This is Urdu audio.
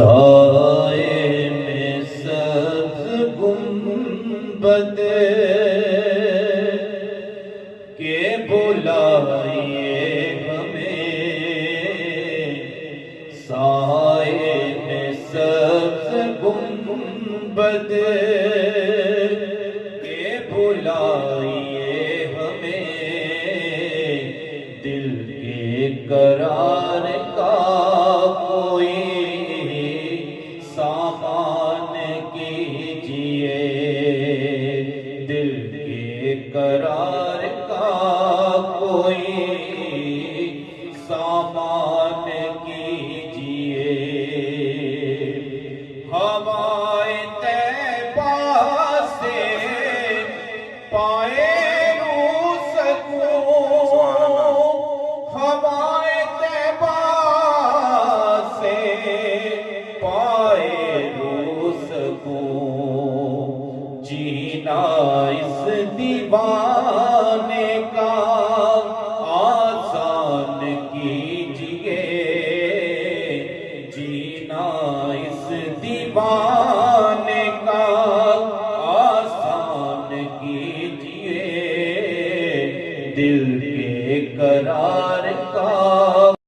سائے میں سبز گنبد کے بلائیے ہمیں، سائے میں سبز گنبد کے بلائیے ہمیں، دل کے قرار کا کوئی سامان کیجئے، دل کے قرار کا کوئی سامان کیجئے۔ ہوائے طیبہ سے پائے روح سکون، ہوائے طیبہ سے پائے روح سکون، جینا اس دیوانے کا آسان کی